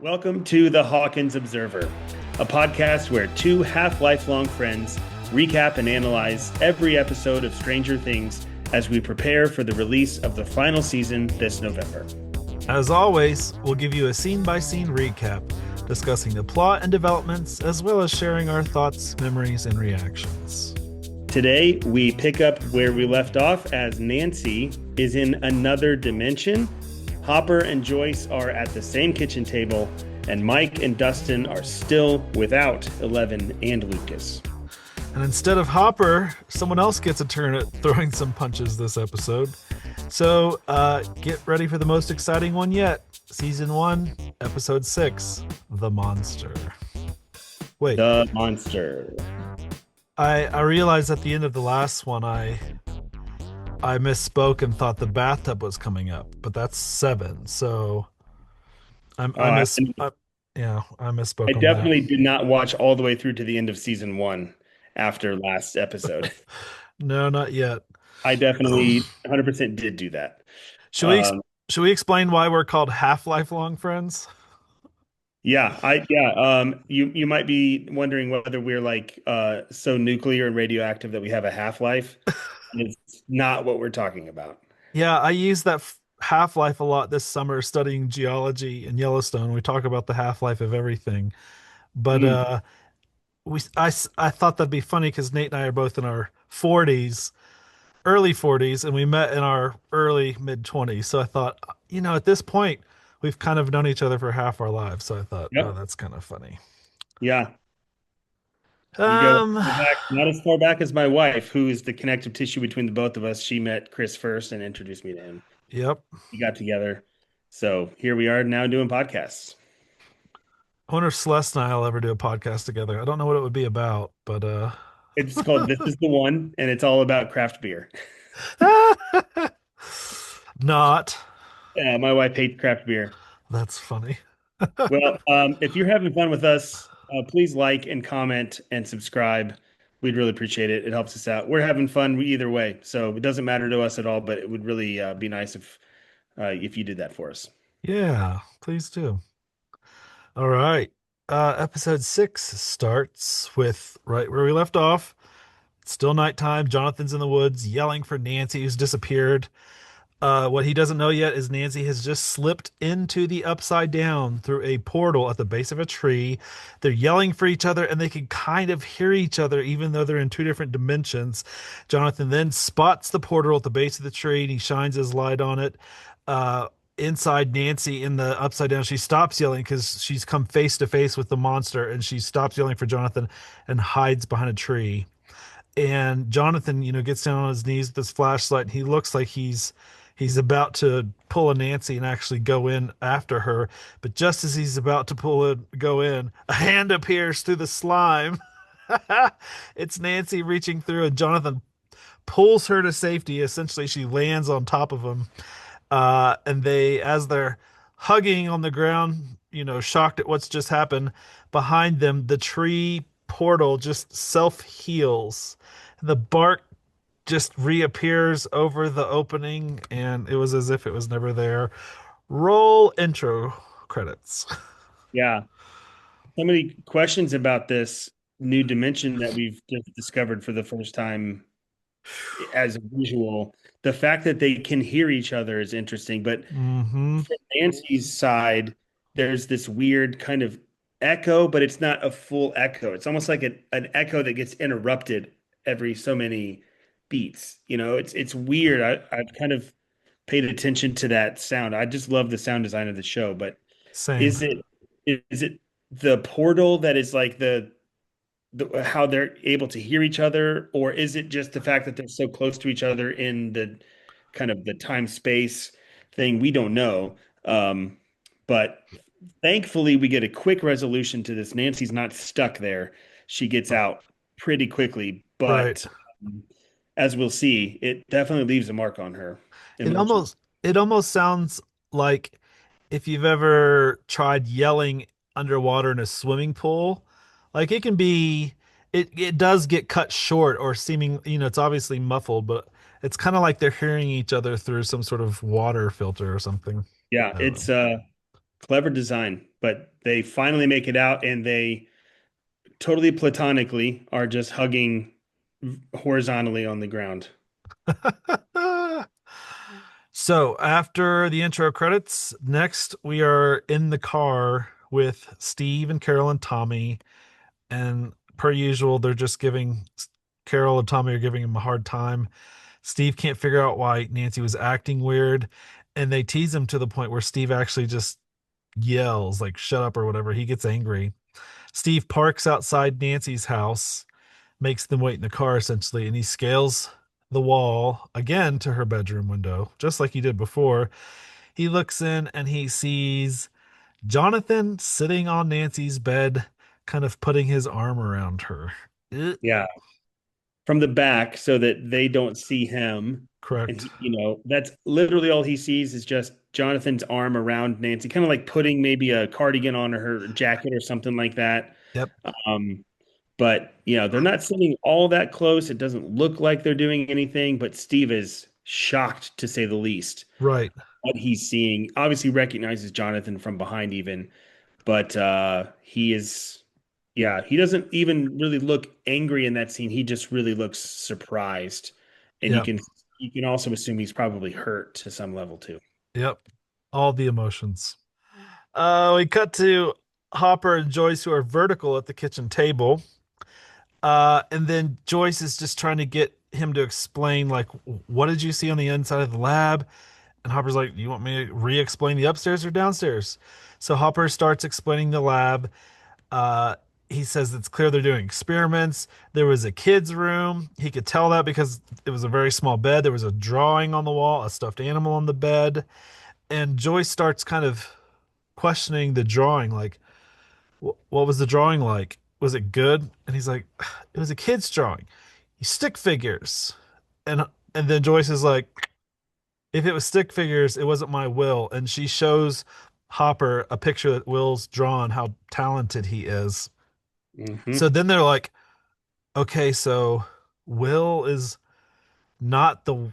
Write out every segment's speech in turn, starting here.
Welcome to the Hawkins Observer, a podcast where two half-lifelong friends recap and analyze every episode of Stranger Things as we prepare for the release of the final season this November. As always, we'll give you a scene-by-scene recap, discussing the plot and developments, as well as sharing our thoughts, memories, and reactions. Today, we pick up where we left off as Nancy is in another dimension. Hopper and Joyce are at the same kitchen table, and Mike and Dustin are still without Eleven and Lucas. And instead of Hopper, someone else gets a turn at throwing some punches this episode. So get ready for the most exciting one yet. Season 1, Episode 6, The Monster. Wait. The Monster. I realized at the end of the last one, I misspoke and thought the bathtub was coming up, but that's 7. So I misspoke. I on definitely that. did not watch all the way through to the end of season 1 after last episode. No, not yet. I definitely 100% did do that. Should we should we explain why we're called half-lifelong friends? You might be wondering whether we're like so nuclear and radioactive that we have a half-life. It's not what we're talking about. Yeah, I use that half-life a lot this summer studying geology in Yellowstone. We talk about the half-life of everything. But Mm. I thought that'd be funny because Nate and I are both in our 40s, early 40s, and we met in our early mid 20s. So I thought, at this point, we've kind of known each other for half our lives. So I thought, oh, Yep. that's kind of funny. Yeah. You go Um, back, not as far back as my wife, who is the connective tissue between the both of us. She met Chris first and introduced me to him. yep. We got together. So here we are now doing podcasts. I wonder if Celeste and I'll ever do a podcast together. I don't know what it would be about, but It's called This Is the One, and it's all about craft beer. not. My wife hates craft beer. That's funny. Well, if you're having fun with us, please like and comment and subscribe. We'd really appreciate it. It helps us out. We're having fun either way, so it doesn't matter to us at all. But it would really be nice if you did that for us. Yeah, please do. All right. Episode 6 starts with right where we left off. It's still nighttime. Jonathan's in the woods yelling for Nancy, who's disappeared. What he doesn't know yet is Nancy has just slipped into the upside down through a portal at the base of a tree. They're yelling for each other and they can kind of hear each other even though they're in two different dimensions. Jonathan then spots the portal at the base of the tree and he shines his light on it. Uh, Inside Nancy in the upside down, she stops yelling because she's come face to face with the monster and she stops yelling for Jonathan and hides behind a tree. And Jonathan, gets down on his knees with his flashlight and he looks like he's about to pull a Nancy and actually go in after her. But just as he's about to go in, a hand appears through the slime. It's Nancy reaching through, and Jonathan pulls her to safety. Essentially, she lands on top of him. And as they're hugging on the ground, shocked at what's just happened, behind them, the tree portal just self heals. The bark just reappears over the opening, and it was as if it was never there. Roll intro credits. Yeah. So many questions about this new dimension that we've just discovered for the first time as a visual. The fact that they can hear each other is interesting, but Mm-hmm. from Nancy's side, there's this weird kind of echo, but it's not a full echo. It's almost like an echo that gets interrupted every so many beats. It's weird. I've kind of paid attention to that sound. I just love the sound design of the show, but Same. is it the portal that is like the how they're able to hear each other, or is it just the fact that they're so close to each other in the kind of the time space thing? We don't know. But thankfully, we get a quick resolution to this. Nancy's not stuck there. She gets out pretty quickly, but Right. as we'll see, it definitely leaves a mark on her It emotionally. almost it almost sounds like if you've ever tried yelling underwater in a swimming pool, like it does get cut short or seeming, it's obviously muffled, but it's kind of like they're hearing each other through some sort of water filter or something. Yeah, I don't it's know. clever design. but they finally make it out and they totally platonically are just hugging horizontally on the ground. So after the intro credits, next we are in the car with Steve and Carol and Tommy, and per usual, they're just giving Carol and Tommy are giving him a hard time. Steve can't figure out why Nancy was acting weird, and they tease him to the point where Steve actually just yells like "shut up" or whatever. He gets angry. Steve parks outside Nancy's house, makes them wait in the car essentially, and he scales the wall again to her bedroom window, just like he did before. He looks in and he sees Jonathan sitting on Nancy's bed, kind of putting his arm around her. Eh, Yeah, from the back so that they don't see him. And correct. he, that's literally all he sees is just Jonathan's arm around Nancy, kind of like putting maybe a cardigan on her jacket or something like that. Yep. Um, but they're not sitting all that close. It doesn't look like they're doing anything, but Steve is shocked to say the least Right. what he's seeing. Obviously recognizes Jonathan from behind even, but he is, yeah, he doesn't even really look angry in that scene. He just really looks surprised. And you Yep. can you can also assume he's probably hurt to some level too. Yep. All the emotions. We cut to Hopper and Joyce who are vertical at the kitchen table. And then Joyce is just trying to get him to explain, like, what did you see on the inside of the lab? And Hopper's like, you want me to re-explain the upstairs or downstairs? So Hopper starts explaining the lab. Uh, he says it's clear they're doing experiments. There was a kid's room. He could tell that because it was a very small bed. There was a drawing on the wall, a stuffed animal on the bed. And Joyce starts kind of questioning the drawing, like, what was the drawing like? Was it good? And he's like, it was a kid's drawing. Stick figures. And and then Joyce is like, if it was stick figures, it wasn't my Will. And she shows Hopper a picture that Will's drawn, how talented he is. So Hmm. then they're like, okay, so Will is not the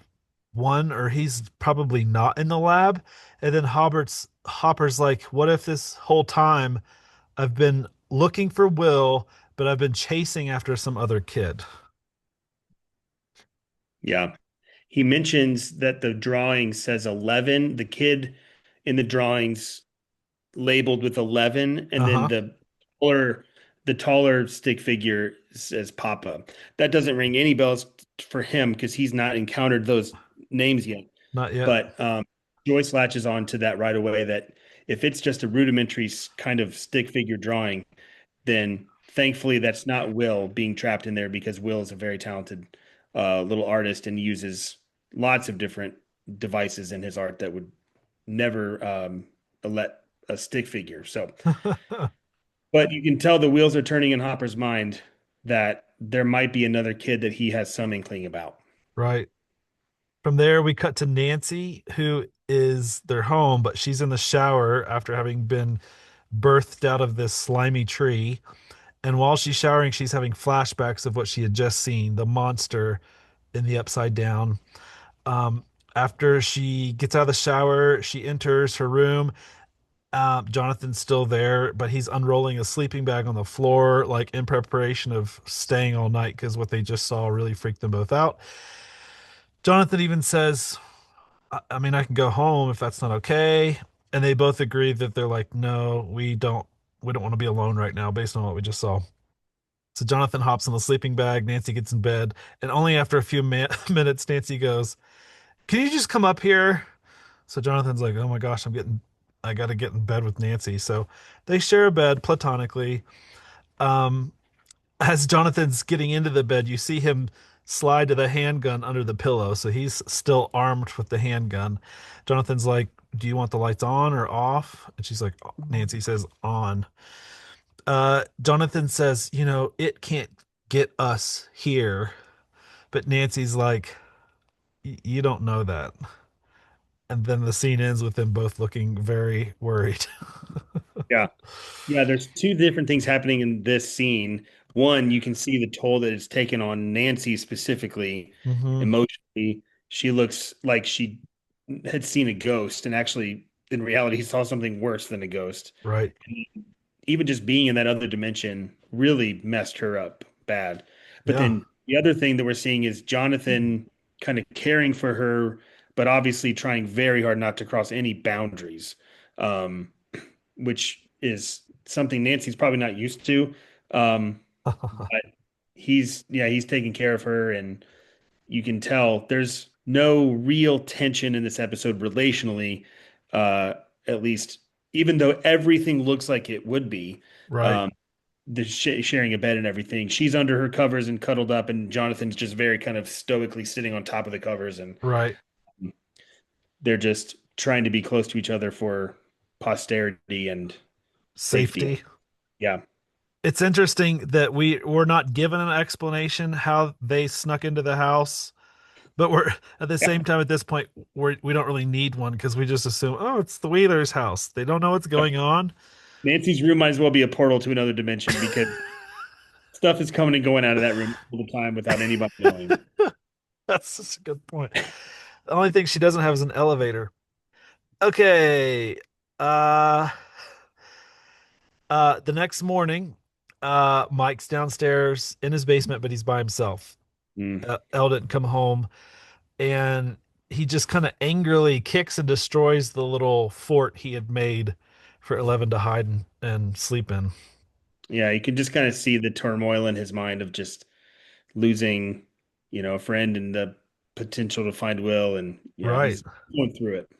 one, or he's probably not in the lab. And then Hopper's like, what if this whole time I've been looking for Will, but I've been chasing after some other kid? Yeah. He mentions that the drawing says 11. The kid in the drawings labeled with 11, and then Uh-huh. taller the taller stick figure says Papa. That doesn't ring any bells for him because he's not encountered those names yet. Not yet. But Joyce latches on to that right away, that if it's just a rudimentary kind of stick figure drawing, then thankfully that's not Will being trapped in there, because Will is a very talented little artist and uses lots of different devices in his art that would never let a stick figure. So, but you can tell the wheels are turning in Hopper's mind that there might be another kid that he has some inkling about. Right. From there, we cut to Nancy, who is their home, but she's in the shower after having been birthed out of this slimy tree. And while she's showering, she's having flashbacks of what she had just seen, the monster in the upside down. Um, After she gets out of the shower, she enters her room. Jonathan's still there, but he's unrolling a sleeping bag on the floor, like in preparation of staying all night because what they just saw really freaked them both out. Jonathan even says, I mean, I can go home if that's not okay. And they both agree that they're like, no, we don't want to be alone right now based on what we just saw. So Jonathan hops in the sleeping bag. Nancy gets in bed. And only after a few minutes, Nancy goes, can you just come up here? So Jonathan's like, oh my gosh, I got to get in bed with Nancy. So they share a bed platonically. Um, as Jonathan's getting into the bed, you see him slide to the handgun under the pillow. So he's still armed with the handgun. Jonathan's like, do you want the lights on or off? And she's like, Nancy says on. Jonathan says, it can't get us here. But Nancy's like, you don't know that. And then the scene ends with them both looking very worried. Yeah. Yeah, there's two different things happening in this scene. One, you can see the toll that it's taken on Nancy specifically Hmm. emotionally. She looks like she had seen a ghost, and actually in reality he saw something worse than a ghost. Right. Even just being in that other dimension really messed her up bad. But Yeah. then the other thing that we're seeing is Jonathan kind of caring for her, but obviously trying very hard not to cross any boundaries, um, which is something Nancy's probably not used to. But he's taking care of her, and you can tell there's no real tension in this episode relationally, uh, at least, even though everything looks like it would be. Right. Um, the sharing a bed and everything. She's under her covers and cuddled up, and Jonathan's just very kind of stoically sitting on top of the covers, and Right. they're just trying to be close to each other for posterity and safety. Safety. Yeah. It's interesting that we were not given an explanation how they snuck into the house, but we're at the Yeah. same time at this point we don't really need one because we just assume, oh, it's the Wheeler's house. They don't know what's going on. Nancy's room might as well be a portal to another dimension because stuff is coming and going out of that room all the time without anybody knowing. That's such a good point. The only thing she doesn't have is an elevator. Okay. Uh the next morning, Mike's downstairs in his basement, but he's by himself. Mm. Elle didn't come home, and he just kind of angrily kicks and destroys the little fort he had made for Eleven to hide and sleep in. Yeah, you can just kind of see the turmoil in his mind of just losing, a friend and the potential to find Will, and yeah, Right. he's going through it.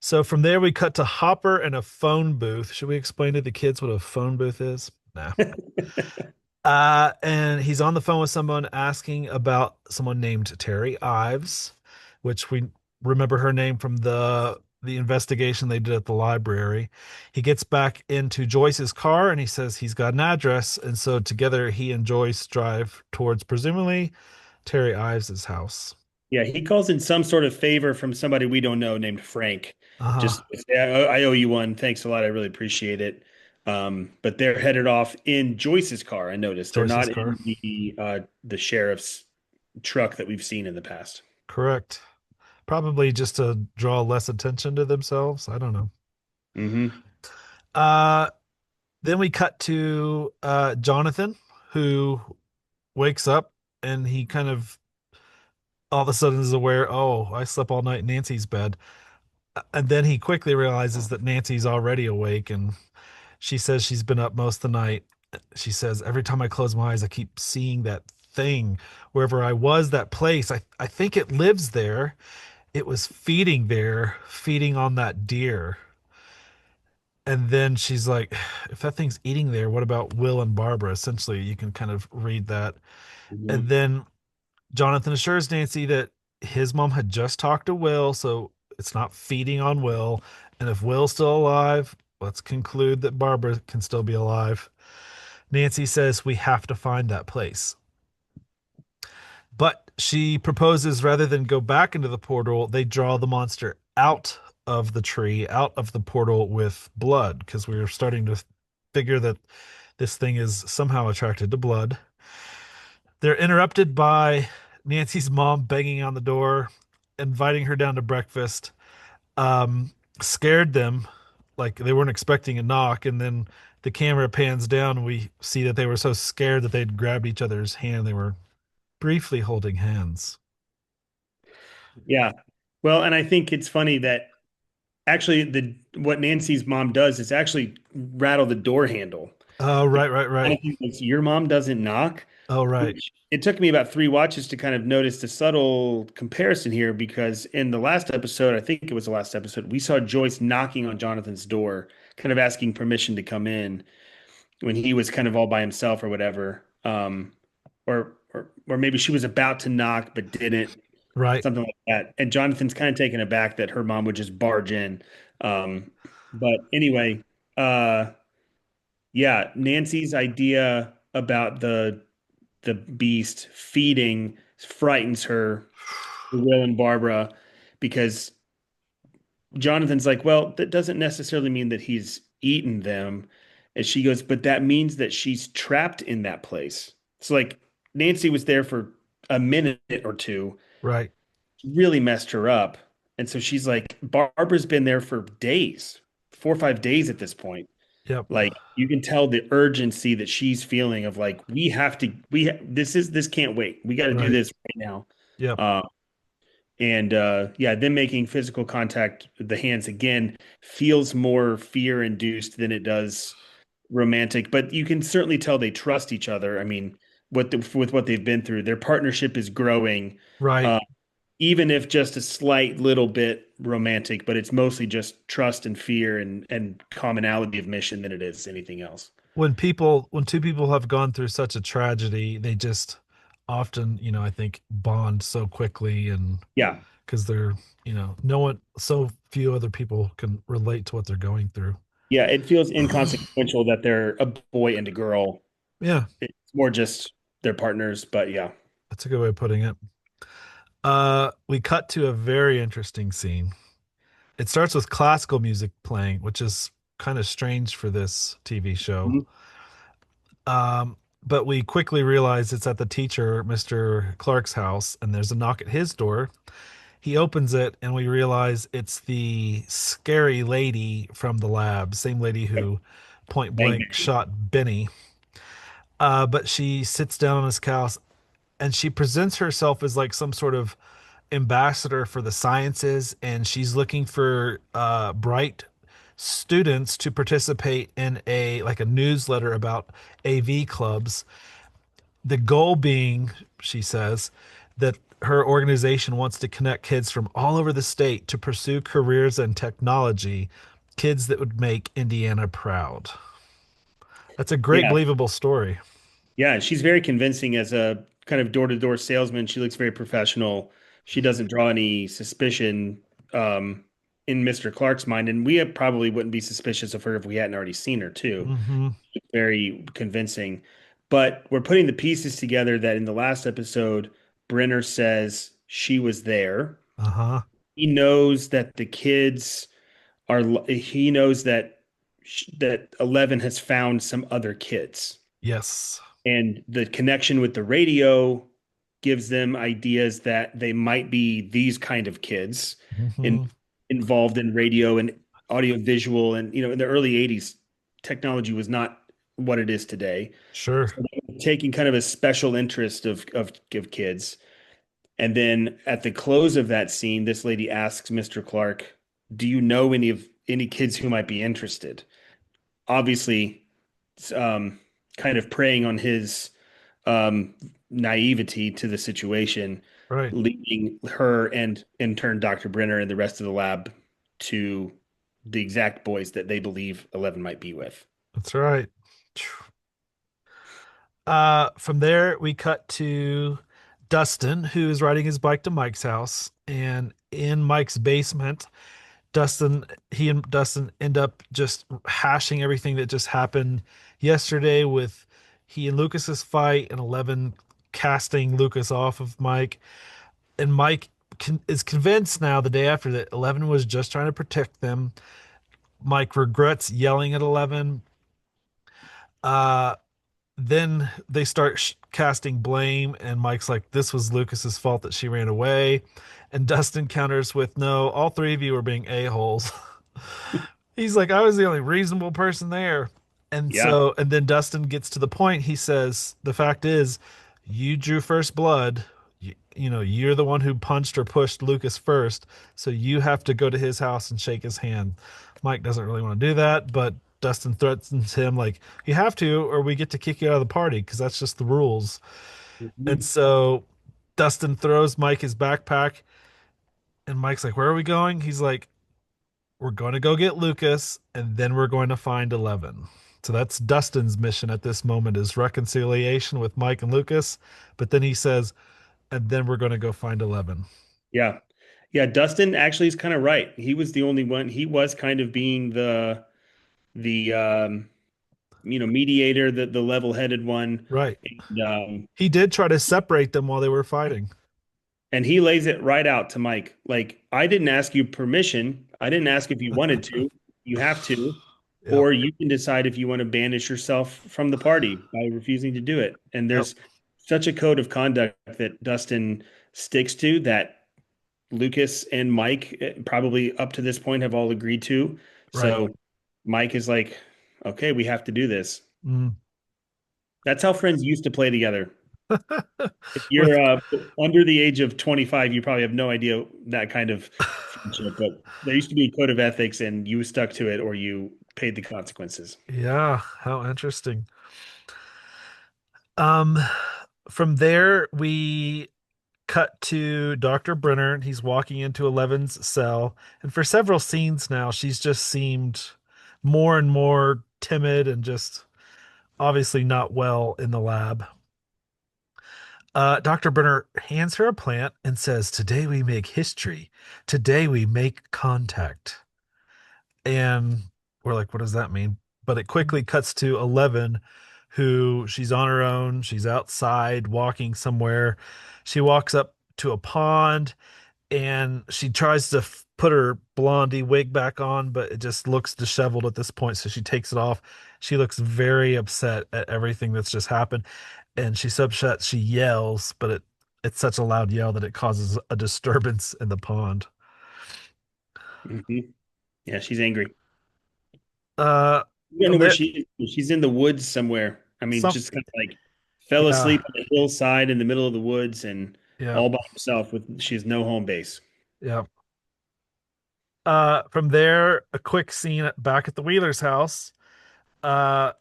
So from there, we cut to Hopper and a phone booth. Should we explain to the kids what a phone booth is? Nah. And he's on the phone with someone asking about someone named Terry Ives, which we remember her name from the investigation they did at the library. He gets back into Joyce's car and he says he's got an address, and so together he and Joyce drive towards presumably Terry Ives's house. Yeah, he calls in some sort of favor from somebody we don't know named Frank. Uh-huh. Just I owe you one. Thanks a lot. I really appreciate it. But they're headed off in Joyce's car. I noticed they're Joyce's not car. in the sheriff's truck that we've seen in the past. Correct. Probably just to draw less attention to themselves. I don't know. Hmm. Uh Then we cut to Jonathan, who wakes up and he kind of all of a sudden is aware, oh, I slept all night in Nancy's bed. And then he quickly realizes that Nancy's already awake and she says she's been up most of the night. She says, every time I close my eyes, I keep seeing that thing wherever I was, that place. I think it lives there. It was feeding there, feeding on that deer. And then she's like, if that thing's eating there, what about Will and Barbara? Essentially, you can kind of read that. And Hmm. then Jonathan assures Nancy that his mom had just talked to Will, so it's not feeding on Will. And if Will's still alive, let's conclude that Barbara can still be alive. Nancy says we have to find that place. But she proposes rather than go back into the portal, they draw the monster out of the tree, out of the portal with blood, because we are starting to figure that this thing is somehow attracted to blood. They're interrupted by Nancy's mom banging on the door, inviting her down to breakfast. Um, Scared them, like they weren't expecting a knock, and then the camera pans down and we see that they were so scared that they'd grabbed each other's hand. They were briefly holding hands. Yeah. Well, and I think it's funny that actually the what Nancy's mom does is actually rattle the door handle. Oh, right, right, right. Honestly, thinks your mom doesn't knock, Oh, right, which it took me about three watches to kind of notice the subtle comparison here because in the last episode, I think it was the last episode, we saw Joyce knocking on Jonathan's door, kind of asking permission to come in when he was kind of all by himself or whatever. Or maybe she was about to knock but didn't, right. something like that. And Jonathan's kind of taken aback that her mom would just barge in. Um, but anyway, uh, yeah, Nancy's idea about the beast feeding frightens her, Will and Barbara, because Jonathan's like, well, that doesn't necessarily mean that he's eaten them. And she goes, but that means that she's trapped in that place. So like Nancy was there for a minute or two, Right. really messed her up. And so she's like, Barbara's been there for days, 4 or 5 days at this point. Yep. Like you can tell the urgency that she's feeling of like, we have to, this can't wait. We got to do Right. this right now. Yep. Uh, and yeah, them making physical contact with the hands again feels more fear induced than it does romantic, but you can certainly tell they trust each other. I mean, with what they've been through, their partnership is growing, Right. uh, even if just a slight little bit romantic, but it's mostly just trust and fear and commonality of mission than it is anything else. When two people have gone through such a tragedy, they just often, I think bond so quickly and Yeah. because they're, no one, so few other people can relate to what they're going through. Yeah, it feels inconsequential that they're a boy and a girl. Yeah, It's more just their partners, but yeah. that's a good way of putting it. We cut to a very interesting scene. It starts with classical music playing, which is kind of strange for this TV show. Mhm. But we quickly realize it's at the teacher, Mr. Clark's house, and there's a knock at his door. He opens it, and we realize it's the scary lady from the lab, same lady who point Bang, blank bang. shot Benny. But she sits down on his couch and she presents herself as like some sort of ambassador for the sciences, and she's looking for bright students to participate in a newsletter about AV clubs. The goal being, she says, that her organization wants to connect kids from all over the state to pursue careers in technology, kids that would make Indiana proud. That's a great, Yeah. believable story. Yeah, she's very convincing as a kind of door-to-door salesman. She looks very professional. She doesn't draw any suspicion in Mr. Clark's mind, and probably wouldn't be suspicious of her if we hadn't already seen her too. Hmm. Very convincing. But we're putting the pieces together that in the last episode, Brenner says she was there. Uh-huh. He knows that the kids are, he knows that that 11 has found some other kids. Yes. And the connection with the radio gives them ideas that they might be these kind of kids in, Hmm. involved in radio and audio visual. And, in the early 80s, technology was not what it is today. Sure. So they were taking kind of a special interest of kids. And then at the close of that scene, this lady asks Mr. Clark, "Do you know any kids who might be interested?" Obviously, um, kind of preying on his um, naivety to the situation, Right. leading her and in turn Dr. Brenner and the rest of the lab to the exact boys that they believe 11 might be with. That's right. From there, we cut to Dustin, who is riding his bike to Mike's house. And in Mike's basement, he and Dustin end up just hashing everything that just happened yesterday with he and Lucas's fight and 11 casting Lucas off of Mike. And Mike is convinced now, the day after, that 11 was just trying to protect them. Mike regrets yelling at 11. Uh, then they start casting blame, and Mike's like, this was Lucas's fault that she ran away. And Dustin counters with, no, all three of you are being a-holes. He's like, I was the only reasonable person there. Yeah. And then Dustin gets to the point. He says, the fact is, you drew first blood. You're the one who punched or pushed Lucas first. So you have to go to his house and shake his hand. Mike doesn't really want to do that, but Dustin threatens him, like, you have to, or we get to kick you out of the party because that's just the rules. And Mhm. so Dustin throws Mike his backpack, and Mike's like, where are we going? He's like, we're going to go get Lucas, and then we're going to find 11. So that's Dustin's mission at this moment, is reconciliation with Mike and Lucas. But then he says, and then we're going to go find 11. Yeah. Yeah. Dustin actually is kind of right. He was the only one. He was kind of being the mediator, the level-headed one. Right. And He did try to separate them while they were fighting. And he lays it right out to Mike. Like, I didn't ask you permission. I didn't ask if you wanted to. You have to. Yep. Or you can decide if you want to banish yourself from the party by refusing to do it. And Yep. there's such a code of conduct that Dustin sticks to that Lucas and Mike probably up to this point have all agreed to. Right. So Mike is like, okay, we have to do this. Mm. That's how friends used to play together. If With you're under the age of 25, you probably have no idea that kind of friendship, but there used to be a code of ethics and you stuck to it or you paid the consequences. yeah, how interesting. Um, from there we cut to Dr. Brenner. He's walking into Eleven's cell, and for several scenes now, she's just seemed more and more timid and just obviously not well in the lab. Dr. Brenner hands her a plant and says, "Today we make history. Today we make contact." And we're like, what does that mean? But it quickly cuts to 11, who she's on her own. She's outside walking somewhere. She walks up to a pond and she tries to put her blondie wig back on, but it just looks disheveled at this point. So she takes it off. She looks very upset at everything that's just happened. And she's so upset she yells, but it's such a loud yell that it causes a disturbance in the pond. Mhm. Yeah, she's angry. Uh, You don't know from where there, she is. She's in the woods somewhere. I mean, some, just kind of like fell yeah, asleep on a hillside in the middle of the woods and yeah, all by herself with she has no home base. yeah. From there, a quick scene back at the Wheeler's house. Uh,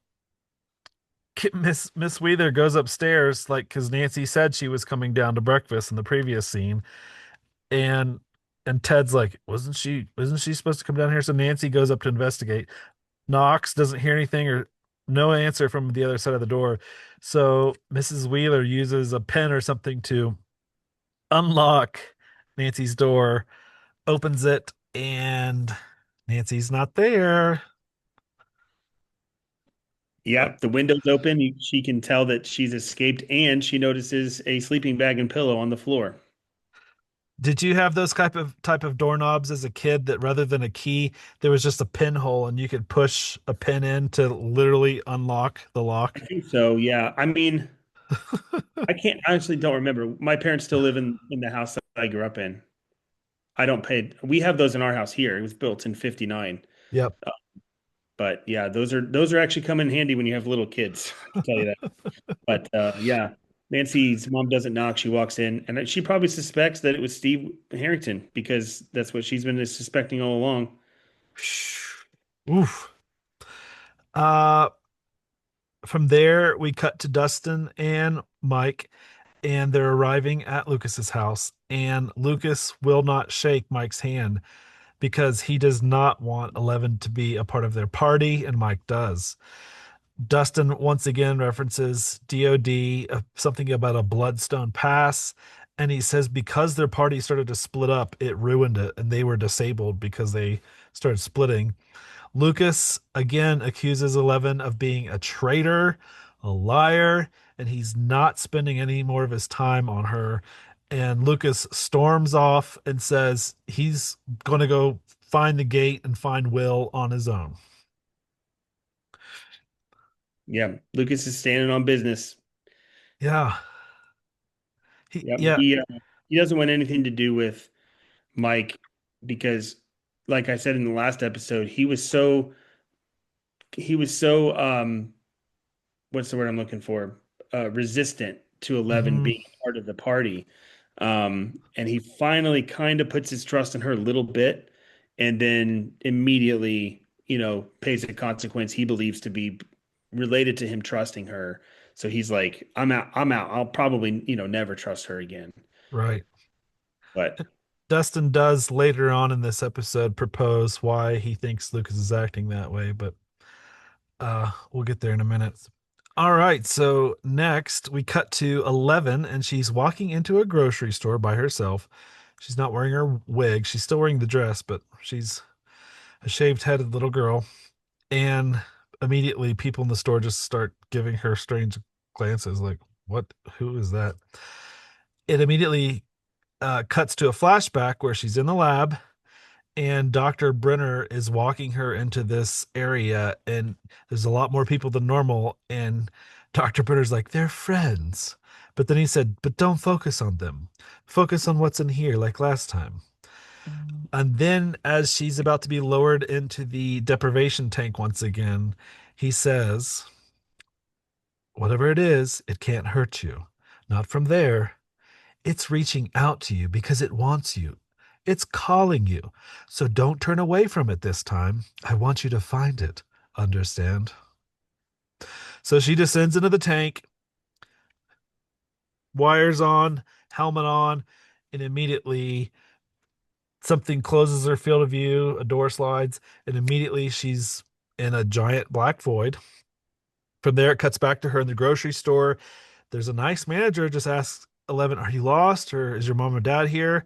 Miss Wheeler goes upstairs, like, because Nancy said she was coming down to breakfast in the previous scene, and Ted's like, wasn't she supposed to come down here? So Nancy goes up to investigate. Knocks, doesn't hear anything or no answer from the other side of the door. So Mrs. Wheeler uses a pen or something to unlock Nancy's door, opens it, and Nancy's not there. Yep, the window's open. She can tell that she's escaped, and she notices a sleeping bag and pillow on the floor. Did you have those type of doorknobs as a kid that rather than a key, there was just a pinhole and you could push a pin in to literally unlock the I lock? think so. Yeah, I mean, I can't I honestly don't remember. My parents still live in the house that I grew up in. I don't pay. We have those in our house here. It was built in '59. Yep. But yeah, those are actually come in handy when you have little kids. I can tell you that. But yeah, Nancy's mom doesn't knock. She walks in, and she probably suspects that it was Steve Harrington because that's what she's been suspecting all along. Oof. Uh, from there, we cut to Dustin and Mike, and they're arriving at Lucas's house. And Lucas will not shake Mike's hand because he does not want 11 to be a part of their party, and Mike does. Dustin once again references DOD, something about a Bloodstone Pass. And he says because their party started to split up, it ruined it, and they were disabled because they started splitting. Lucas again accuses 11 of being a traitor, a liar, and he's not spending any more of his time on her. And Lucas storms off and says he's going to go find the gate and find Will on his own. Yeah, Lucas is standing on business. Yeah. Yep, Yeah. he doesn't want anything to do with Mike because, like I said in the last episode, he was so what's the word I'm looking for? Resistant to 11 Hmm. being part of the party. And he finally kind of puts his trust in her a little bit and then immediately, pays a consequence he believes to be related to him trusting her. So he's like, I'm out, I'm out. I'll probably, never trust her again. Right. But Dustin does later on in this episode propose why he thinks Lucas is acting that way, but we'll get there in a minute. All right, so next we cut to 11 and she's walking into a grocery store by herself. She's not wearing her wig. She's still wearing the dress, but she's a shaved-headed little girl. And immediately people in the store just start giving her strange glances like, "What? Who is that?" It immediately cuts to a flashback where she's in the lab and Dr. Brenner is walking her into this area, and there's a lot more people than normal. And Dr. Brenner's like, they're friends. But then he said, but don't focus on them. Focus on what's in here, like last time. And then, as she's about to be lowered into the deprivation tank once again, he says, whatever it is, it can't hurt you. Not from there. It's reaching out to you because it wants you. It's calling you. So don't turn away from it this time. I want you to find it. Understand? So she descends into the tank, wires on, helmet on, and immediately something closes her field of view, a door slides, and immediately she's in a giant black void. From there, it cuts back to her in the grocery store. There's a nice manager just asks 11, are you lost? Or is your mom and dad here?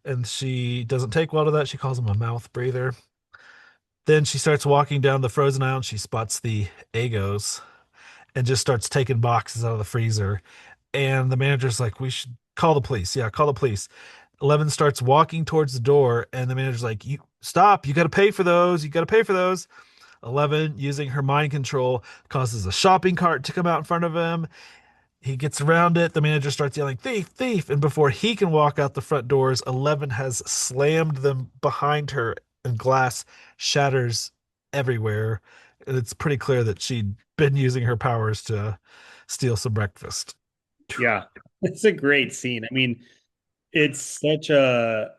And she doesn't take well to that. She calls him a mouth breather. Then she starts walking down the frozen aisle and she spots the Egos and just starts taking boxes out of the freezer. And the manager's like, we should call the police. Yeah, call the police. 11 starts walking towards the door, and the manager's like, you stop. You got to pay for those. You got to pay for those. 11, using her mind control, causes a shopping cart to come out in front of him. He gets around it. The manager starts yelling, thief, thief. And before he can walk out the front doors, 11 has slammed them behind her, and glass shatters everywhere. And it's pretty clear that she'd been using her powers to steal some breakfast. Yeah, it's a great scene. I mean, it's such a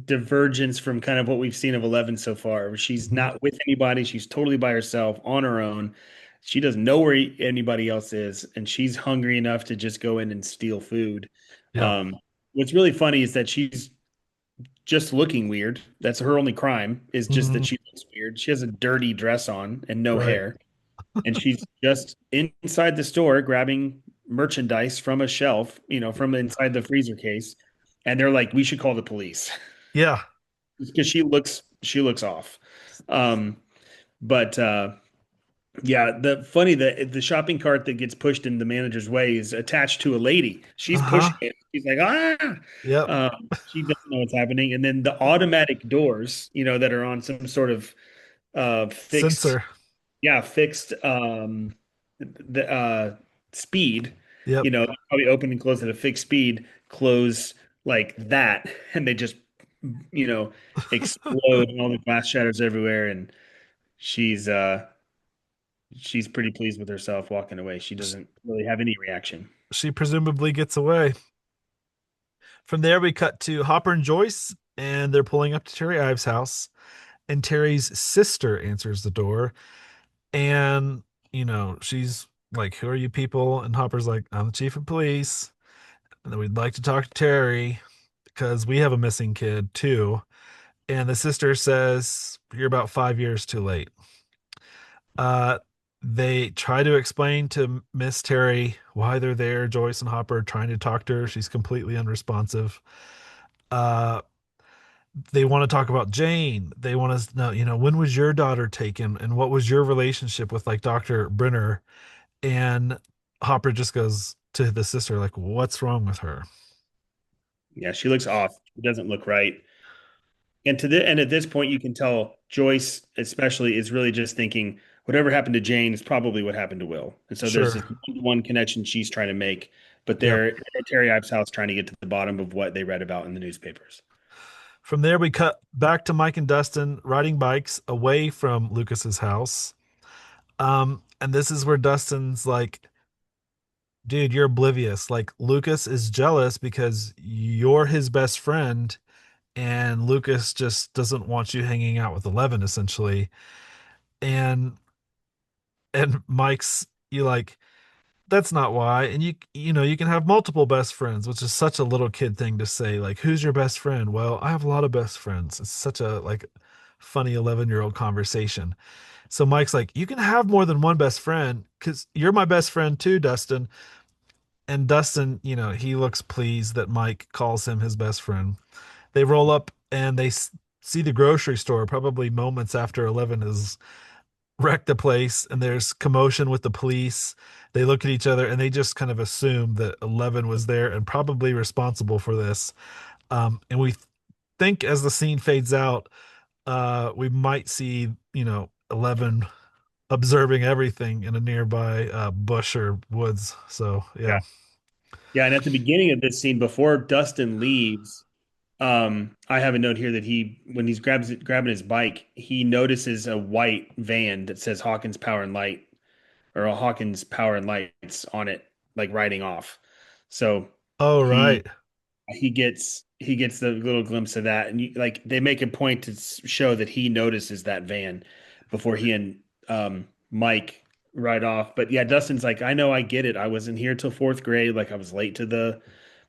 divergence from kind of what we've seen of 11 so far, where she's Mhm. not with anybody. She's totally by herself on her own. She doesn't know where anybody else is, and she's hungry enough to just go in and steal food. Yeah. Um, what's really funny is that she's just looking weird. That's her only crime, is just that Mhm. she looks weird. She has a dirty dress on and no Right. hair, and she's just inside the store grabbing merchandise from a shelf, from inside the freezer case. And they're like, we should call the police Yeah. because she looks off. Um, but yeah, the shopping cart that gets pushed in the manager's way is attached to a lady. Uh She's huh. pushing it. She's like, ah. Yep. She doesn't know what's happening. And then the automatic doors, that are on some sort of fixed, Sensor. yeah, fixed the speed, Yep. probably open and close at a fixed speed, close like that, and they just you know explode and all the glass shatters everywhere, and she's uh she's pretty pleased with herself walking away. She doesn't really have any reaction. She presumably gets away. From there, we cut to Hopper and Joyce, and they're pulling up to Terry Ives' house. And Terry's sister answers the door. And, she's like, who are you people? And Hopper's like, I'm the chief of police. And then we'd like to talk to Terry because we have a missing kid too. And the sister says, you're about 5 years too late. Uh, they try to explain to Miss Terry why they're there. Joyce and Hopper are trying to talk to her. She's completely unresponsive. Uh, they want to talk about Jane. They want to know, when was your daughter taken and what was your relationship with like Dr. Brenner? And Hopper just goes to the sister, like, what's wrong with her? Yeah, she looks off. It doesn't look right. And at this point, you can tell Joyce, especially, is really just thinking whatever happened to Jane is probably what happened to Will. And so there's this Sure. one connection she's trying to make, but Yep. they're at Terry Ives' house trying to get to the bottom of what they read about in the newspapers. From there, we cut back to Mike and Dustin riding bikes away from Lucas's house. And this is where Dustin's like, dude, you're oblivious. Like, Lucas is jealous because you're his best friend, and Lucas just doesn't want you hanging out with 11, essentially. And Mike's you like, that's not why. And you can have multiple best friends, which is such a little kid thing to say. Like, who's your best friend? Well, I have a lot of best friends. It's such a like funny 11-year-old conversation. So Mike's like, you can have more than one best friend because you're my best friend too, Dustin. And Dustin, he looks pleased that Mike calls him his best friend. They roll up and they see the grocery store probably moments after 11 has wrecked the place, and there's commotion with the police. They look at each other and they just kind of assume that 11 was there and probably responsible for this. And we think as the scene fades out, we might see, 11 observing everything in a nearby bush or woods. So Yeah. yeah. Yeah, and at the beginning of this scene, before Dustin leaves, I have a note here that when he's grabbing his bike, he notices a white van that says Hawkins Power and Light or a Hawkins Power and Lights on it, like riding off. So Oh, he right. he gets the little glimpse of that, and like they make a point to show that he notices that van before he and Mike ride off. But yeah, Dustin's like, I know, I get it. I wasn't here till fourth grade. Like I was late to the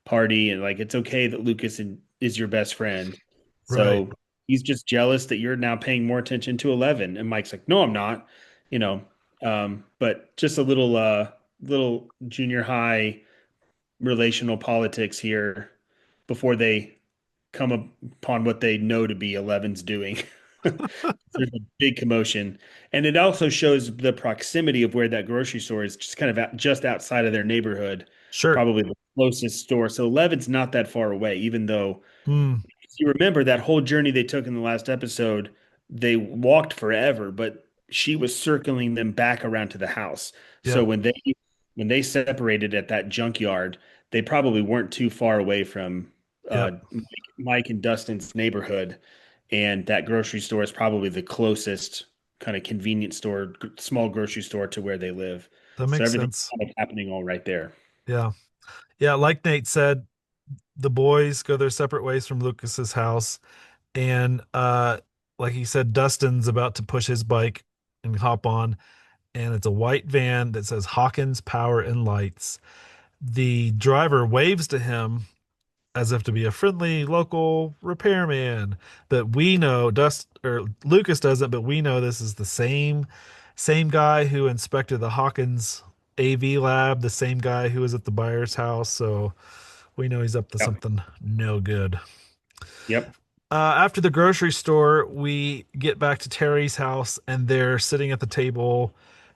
party, and like it's okay that is your best friend. Right. So he's just jealous that you're now paying more attention to 11. And Mike's like, no, I'm not. You know, but just a little junior high relational politics here before they come upon what they know to be Eleven's doing. There's a big commotion, and it also shows the proximity of where that grocery store is, just kind of just outside of their neighborhood, Sure. probably the closest store. So Eleven's not that far away, even though Hmm. if you remember that whole journey they took in the last episode, they walked forever, but she was circling them back around to the house. So Yep. when they separated at that junkyard, they probably weren't too far away from Yep. Mike and Dustin's neighborhood, and that grocery store is probably the closest kind of convenience store, small grocery store to where they live. That So makes everything's sense. kind of happening all right there. Yeah. Yeah. Like Nate said, the boys go their separate ways from Lucas's house. And like he said, Dustin's about to push his bike and hop on. And it's a white van that says Hawkins Power and Lights. The driver waves to him as if to be a friendly local repairman. But we know Dust or Lucas doesn't, but we know this is the same guy who inspected the Hawkins AV lab, the same guy who was at the buyer's house. So we know he's up to Yep. something no good. Yep. After the grocery store, we get back to Terry's house, and they're sitting at the table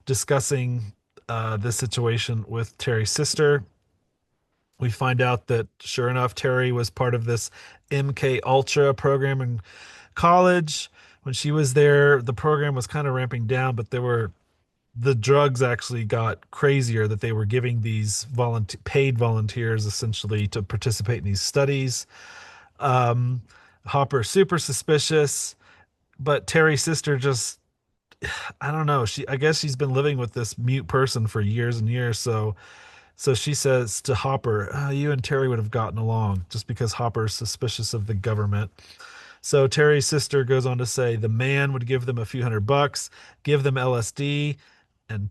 discussing this situation with Terry's sister. We find out that sure enough, Terry was part of this MK Ultra program in college. When she was there, the program was kind of ramping down, but the drugs actually got crazier that they were giving these paid volunteers essentially to participate in these studies. Um, Hopper super suspicious, but Terry's sister just I don't know. I guess she's been living with this mute person for years and years, so she says to Hopper, "You and Terry would have gotten along just because Hopper's suspicious of the government." So Terry's sister goes on to say the man would give them a few $100, give them LSD, and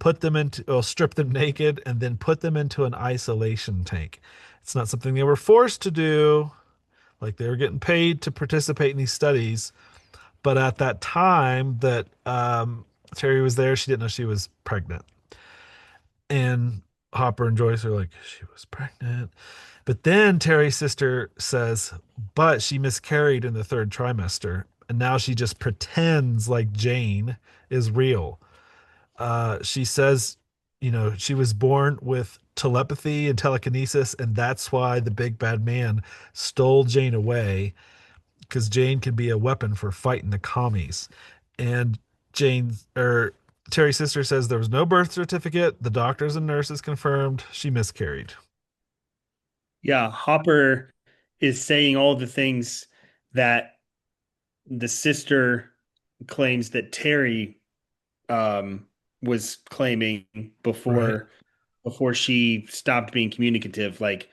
strip them naked and then put them into an isolation tank. It's not something they were forced to do. Like they were getting paid to participate in these studies. But at that time that Terry was there, she didn't know she was pregnant. And Hopper and Joyce are like, she was pregnant. But then Terry's sister says, but she miscarried in the third trimester. And now she just pretends like Jane is real. She says, she was born with telepathy and telekinesis, and that's why the big bad man stole Jane away because Jane can be a weapon for fighting the commies. And Jane or Terry's sister says there was no birth certificate. The doctors and nurses confirmed she miscarried. Yeah, Hopper is saying all the things that the sister claims that Terry was claiming Right. before she stopped being communicative. Like,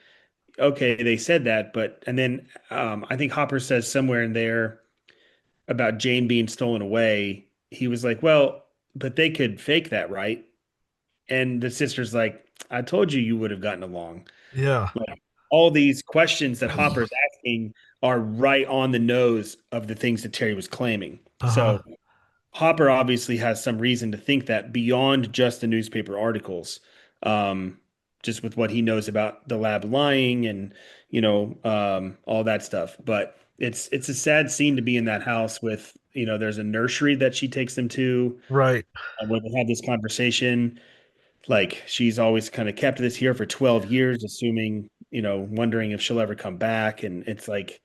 okay, they said that, but and then I think Hopper says somewhere in there about Jane being stolen away. He was like, well, but they could fake that, right? And the sister's like, I told you you would have gotten along. Yeah. Like all these questions that Hopper's asking are right on the nose of the things that Terry was claiming. Uh-huh. So Hopper obviously has some reason to think that beyond just the newspaper articles, um, just with what he knows about the lab lying and all that stuff. But it's a sad scene to be in that house with there's a nursery that she takes them to Right. where they had this conversation. Like she's always kind of kept this here for 12 years, assuming wondering if she'll ever come back, and it's like,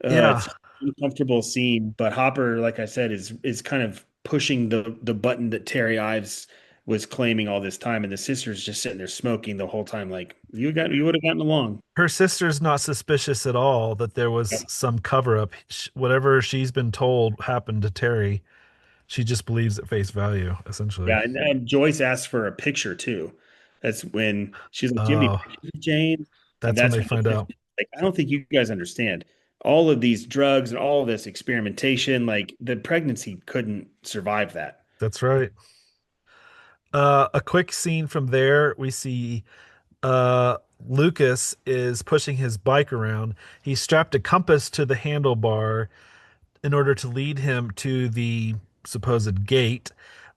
Yeah. it's uncomfortable scene, but Hopper, like I said, is kind of pushing the button that Terry Ives was claiming all this time, and the sister's just sitting there smoking the whole time. Like you would have gotten along. Her sister's not suspicious at all that there was some cover up. Whatever she's been told happened to Terry, she just believes at face value, essentially. Yeah, and Joyce asked for a picture too. That's when she's like, "Do you have any Oh, pictures of Jane?" And that's when that's they when find out. like, I don't think you guys understand all of these drugs and all of this experimentation. Like the pregnancy couldn't survive that. That's right. A quick scene from there, we see Lucas is pushing his bike around. He strapped a compass to the handlebar in order to lead him to the supposed gate.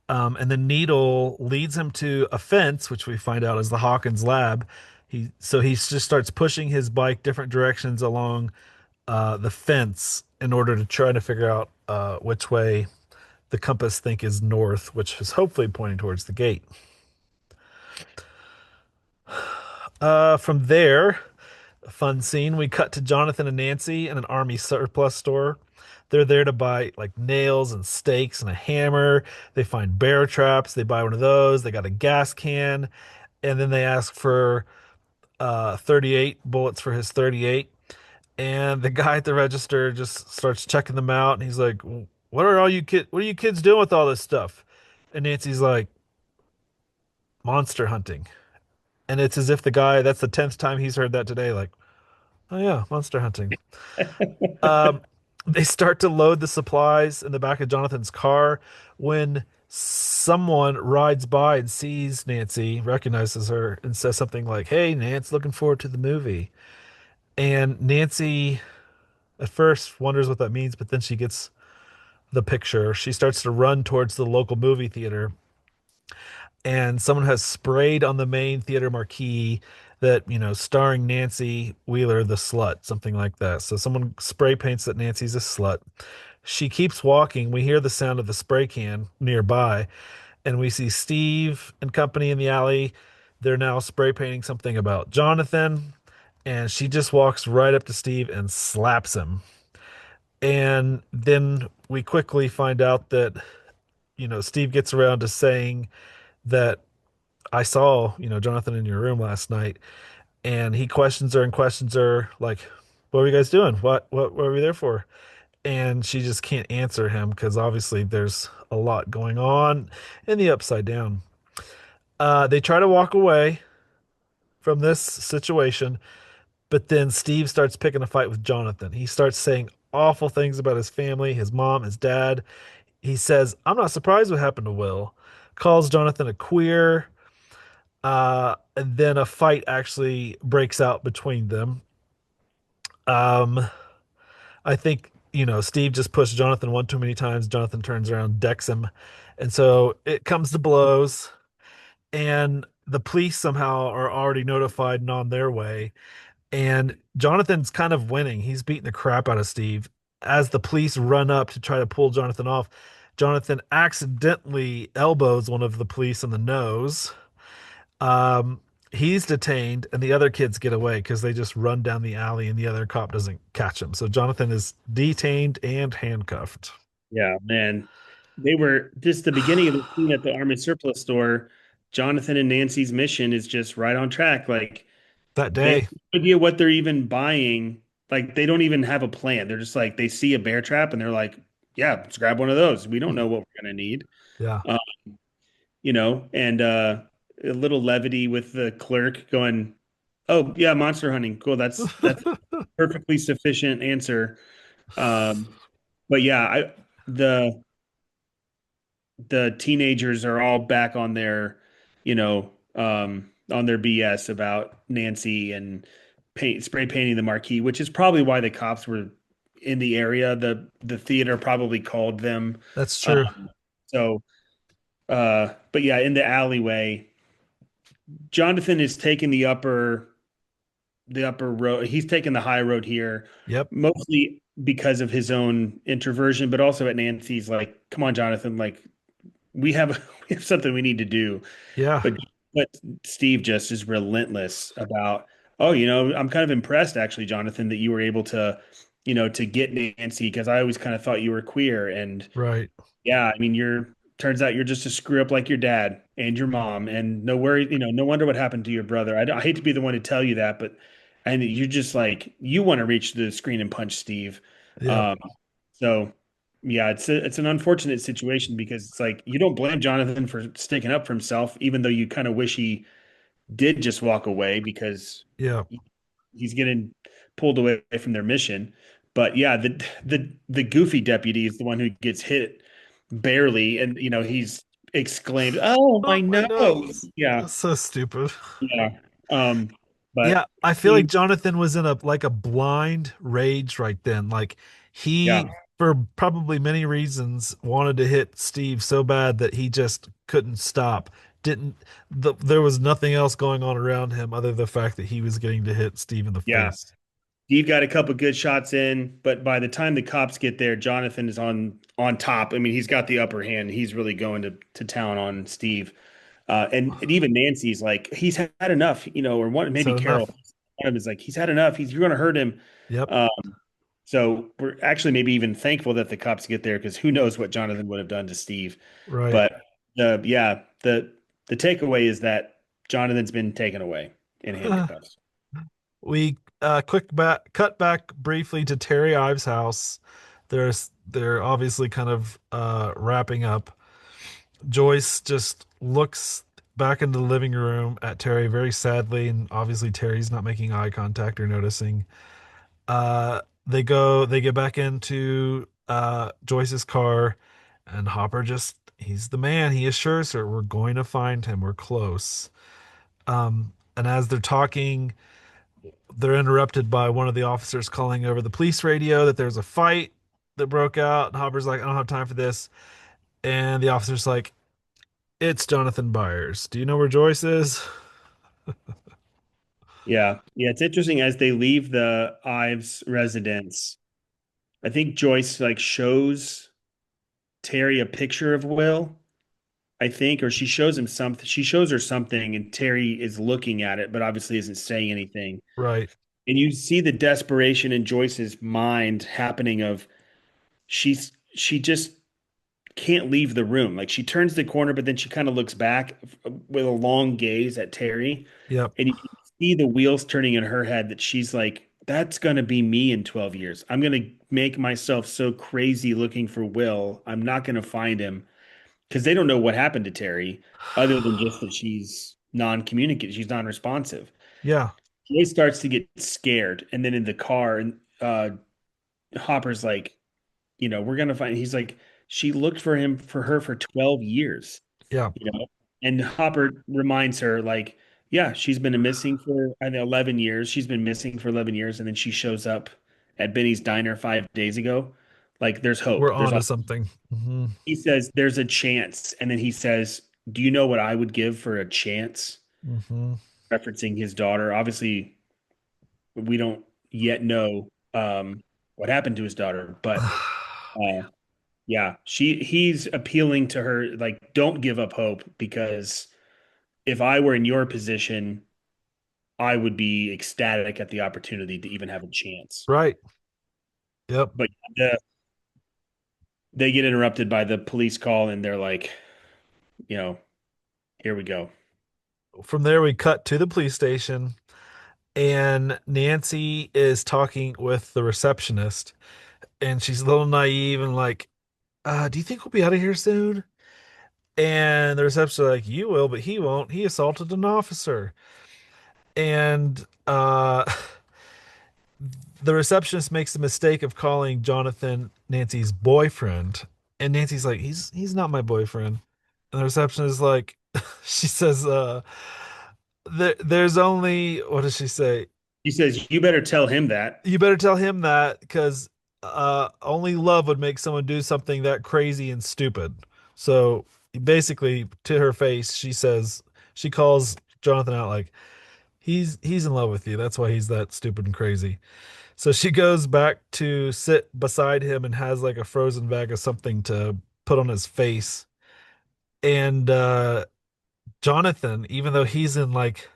And the needle leads him to a fence, which we find out is the Hawkins lab. He just starts pushing his bike different directions along the fence in order to try to figure out which way the compass think is north, which is hopefully pointing towards the gate. From there, a fun scene. We cut to Jonathan and Nancy in an army surplus store. They're there to buy like nails and stakes and a hammer. They find bear traps. They buy one of those. They got a gas can. And then they ask for 38 bullets for his 38. And the guy at the register just starts checking them out. And he's like, what are you kids doing with all this stuff? And Nancy's like, monster hunting. And it's as if the guy, that's the 10th time he's heard that today. Like, oh yeah, monster hunting. Um, they start to load the supplies in the back of Jonathan's car when someone rides by and sees Nancy, recognizes her, and says something like, "Hey, Nance, looking forward to the movie." And Nancy at first wonders what that means, but then she gets the picture. She starts to run towards the local movie theater, and someone has sprayed on the main theater marquee that, starring Nancy Wheeler, the slut, something like that. So someone spray paints that Nancy's a slut. She keeps walking. We hear the sound of the spray can nearby, and we see Steve and company in the alley. They're now spray painting something about Jonathan, and she just walks right up to Steve and slaps him. And then we quickly find out that, Steve gets around to saying that I saw, Jonathan in your room last night, and he questions her and questions her like, "What were you guys doing? What were we there for?" And she just can't answer him because obviously there's a lot going on in the Upside Down. They try to walk away from this situation, but then Steve starts picking a fight with Jonathan. He starts saying awful things about his family, his mom, his dad. He says, "I'm not surprised what happened to Will." Calls Jonathan a queer. And then a fight actually breaks out between them. Um, I think, Steve just pushed Jonathan one too many times. Jonathan turns around, decks him. And so it comes to blows. And the police somehow are already notified and on their way. And Jonathan's kind of winning. He's beating the crap out of Steve. As the police run up to try to pull Jonathan off, Jonathan accidentally elbows one of the police in the nose. Um, he's detained, and the other kids get away because they just run down the alley, and the other cop doesn't catch him. So Jonathan is detained and handcuffed Yeah, man. They were just the beginning of the scene at the army surplus store. Jonathan and Nancy's mission is just right on track. Like that they have day. no idea what they're even buying. Like they don't even have a plan. They're just like they see a bear trap and they're like, "Yeah, let's grab one of those. We don't know what we're gonna need." Yeah. Uh, and a little levity with the clerk going, "Oh yeah, monster hunting. Cool. That's perfectly sufficient answer." Um, but yeah, I the the teenagers are all back on on their BS about Nancy and spray painting the marquee, which is probably why the cops were in the area. The theater probably called them. That's true. Um, so, but yeah, in the alleyway, Jonathan is taking the upper road. He's taking the high road here, Yep. mostly because of his own introversion, but also at Nancy's like, "Come on, Jonathan, like we have we have something we need to do." Yeah. But Steve just is relentless about, "Oh, I'm kind of impressed actually, Jonathan, that you were able to to get Nancy because I always kind of thought you were queer. And Right. yeah, I mean, turns out you're just a screw up like your dad and your mom. And no worry, no wonder what happened to your brother. I hate to be the one to tell you that, but and you just like you want to reach the screen and punch Steve. Yep. Um, so yeah, it's an unfortunate situation because it's like you don't blame Jonathan for sticking up for himself, even though you kind of wish he did just walk away because Yep. he's getting pulled away from their mission. But yeah, the goofy deputy is the one who gets hit barely, and he's exclaimed, "Oh, Oh, my my nose!" nose. Yeah, That's so stupid. yeah. But Yeah, I feel like he, Jonathan was in a blind rage right then. Like yeah, he, for probably many reasons, wanted to hit Steve so bad that he just couldn't stop. Didn't there was nothing else going on around him other than the fact that he was getting to hit Steve in the yeah. face. Steve got a couple good shots in, but by the time the cops get there, Jonathan is on top. I mean, he's got the upper hand. He's really going to town on Steve. And even Nancy's like, he's had enough, or one maybe So Carol, enough. one of them is like, he's had enough. You're going to hurt him. Yep. Uh, so we're actually maybe even thankful that the cops get there because who knows what Jonathan would have done to Steve. Right. But the takeaway is that Jonathan's been taken away in handcuffs. We cut back briefly to Terry Ives' house. They're obviously kind of wrapping up. Joyce just looks back into the living room at Terry very sadly, and obviously Terry's not making eye contact or noticing. They get back into Joyce's car, and Hopper just he's the man. He assures her, "We're going to find him. We're close." And as they're talking, they're interrupted by one of the officers calling over the police radio that there's a fight that broke out. And Hopper's like, "I don't have time for this." And the officer's like, "It's Jonathan Byers. Do you know where Joyce is?" Yeah. Yeah. It's interesting as they leave the Ives residence. I think Joyce like shows Terry a picture of Will, I think, or she shows him something. She shows her something, and Terry is looking at it, but obviously isn't saying anything. Right. And you see the desperation in Joyce's mind happening of she just can't leave the room. Like she turns the corner, but then she kind of looks back with a long gaze at Terry, Yep. and you can see the wheels turning in her head that she's like, that's gonna be me in 12 years. I'm gonna make myself so crazy looking for Will. I'm not gonna find him because they don't know what happened to Terry other than just that she's non-communicative, she's non-responsive. Yeah. He starts to get scared, and then in the car, and Hopper's like, we're gonna find. He's like, she looked for her for 12 years, Yeah. you know, and Hopper reminds her like, yeah, she's been missing for I think 11 years. She's been missing for 11 years, and then she shows up at Benny's diner 5 days ago. Like, there's hope. We're on to something. Hmm. He says there's a chance, and then he says, "Do you know what I would give for a chance?" Hmm. Referencing his daughter. Obviously, we don't yet know what happened to his daughter, but uh, yeah, he's appealing to her like, don't give up hope because if I were in your position, I would be ecstatic at the opportunity to even have a chance. Right. Yep. But they get interrupted by the police call, and they're like, you know, here we go. From there, we cut to the police station, and Nancy is talking with the receptionist, and she's a little naive and like, "Do you think we'll be out of here soon?" And the receptionist is like, "You will, but he won't. He assaulted an officer." And the receptionist makes the mistake of calling Jonathan Nancy's boyfriend, and Nancy's like, "He's not my boyfriend." And the receptionist is like, she says, there's only what does she say? He says, "You better tell him that." You better tell him that because only love would make someone do something that crazy and stupid." So basically, to her face, she calls Jonathan out like he's in love with you. That's why he's that stupid and crazy. So she goes back to sit beside him and has like a frozen bag of something to put on his face. And Jonathan, even though he's in like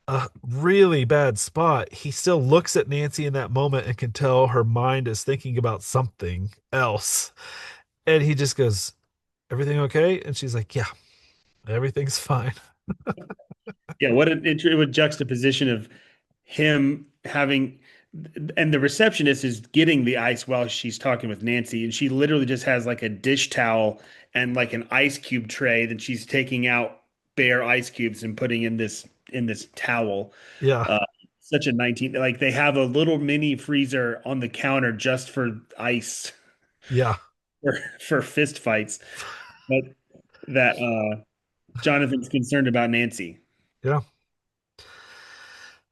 a really bad spot, he still looks at Nancy in that moment and can tell her mind is thinking about something else. And he just goes, "Everything okay?" And she's like, "Yeah, everything's fine." Yeah, what an what juxtaposition of him having, and the receptionist is getting the ice while she's talking with Nancy, and she literally just has like a dish towel and like an ice cube tray that she's taking out bare ice cubes and putting in this towel. Yeah, Uh, Such a 19, like they have a little mini freezer on the counter just for ice yeah, for fist fights. But that Jonathan's concerned about Nancy. yeah.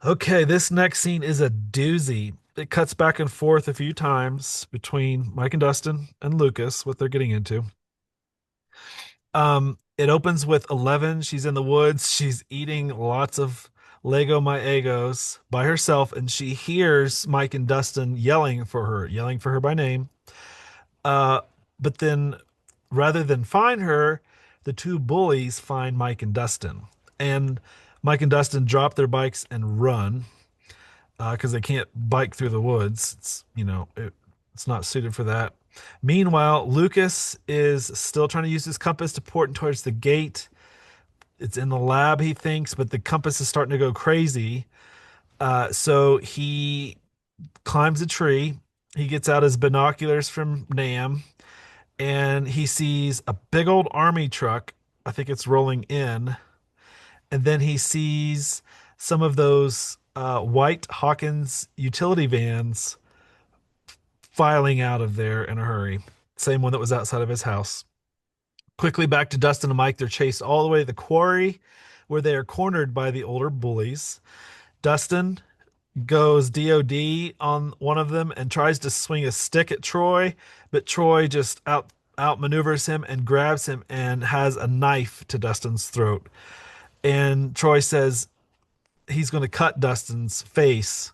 Okay, this next scene is a doozy. It cuts back and forth a few times between Mike and Dustin and Lucas, what they're getting into. It opens with 11. She's in the woods. She's eating lots of Lego My Egos by herself, and she hears Mike and Dustin yelling for her by name. Uh, but then rather than find her, the two bullies find Mike and Dustin. And Mike and Dustin drop their bikes and run because they can't bike through the woods. It's not suited for that. Meanwhile, Lucas is still trying to use his compass to point towards the gate. It's in the lab, he thinks, but the compass is starting to go crazy. So he climbs a tree. He gets out his binoculars from Nam and he sees a big old army truck. I think it's rolling in. And then he sees some of those white Hawkins utility vans filing out of there in a hurry. Same one that was outside of his house. Quickly back to Dustin and Mike. They're chased all the way to the quarry where they are cornered by the older bullies. Dustin goes DOD on one of them and tries to swing a stick at Troy, but Troy just outmaneuvers him and grabs him and has a knife to Dustin's throat. And Troy says he's going to cut Dustin's face